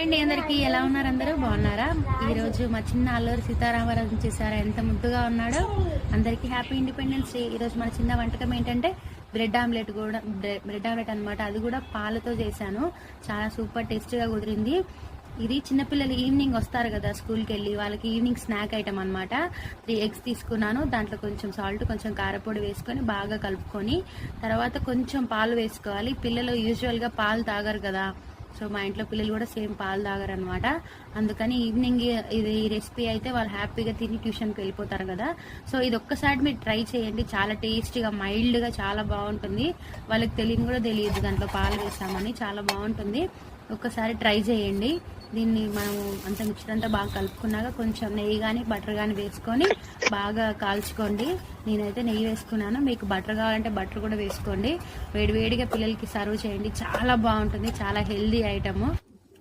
అండి అందరికి ఎలా ఉన్నారు? అందరూ బాగున్నారా? ఈ రోజు మా చిన్న అల్లూరి సీతారామరాజు చూసారా ఎంత ముద్దుగా ఉన్నాడో. అందరికి హ్యాపీ ఇండిపెండెన్స్ డే. ఈ రోజు మన చిన్న వంటకం ఏంటంటే బ్రెడ్ ఆమ్లెట్ కూడా బ్రెడ్ ఆమ్లెట్ అనమాట. అది కూడా పాలతో చేశాను. చాలా సూపర్ టేస్టీగా కుదిరింది. ఇది చిన్నపిల్లలు ఈవినింగ్ వస్తారు కదా స్కూల్కి వెళ్ళి, వాళ్ళకి ఈవినింగ్ స్నాక్ ఐటమ్ అనమాట. 3 ఎగ్స్ తీసుకున్నాను. దాంట్లో కొంచెం సాల్ట్, కొంచెం కారపొడి వేసుకొని బాగా కలుపుకొని తర్వాత కొంచెం పాలు వేసుకోవాలి. పిల్లలు యూజువల్గా పాలు తాగరు కదా, సో మా ఇంట్లో పిల్లలు కూడా సేమ్ పాలు తాగరు అనమాట. అందుకని ఈవినింగ్ ఇది రెసిపీ అయితే వాళ్ళు హ్యాపీగా తిని ట్యూషన్కి వెళ్ళిపోతారు కదా. సో ఇది ఒక్కసారి మీరు ట్రై చేయండి. చాలా టేస్టీగా, మైల్డ్గా చాలా బాగుంటుంది. వాళ్ళకి తెలియని కూడా తెలియదు దాంట్లో పాలు వేసామని. చాలా బాగుంటుంది. ఒక్కసారి ట్రై చేయండి. దీన్ని మనం అంత మిక్చర్ అంతా బాగా కలుపుకున్నాక కొంచెం నెయ్యి కానీ బటర్ కానీ వేసుకొని బాగా కాల్చుకోండి. నేనైతే నెయ్యి వేసుకున్నాను. మీకు బటర్ కావాలంటే బటర్ కూడా వేసుకోండి. వేడివేడిగా పిల్లలకి సర్వ్ చేయండి. చాలా బాగుంటుంది. చాలా హెల్దీ ఐటమ్.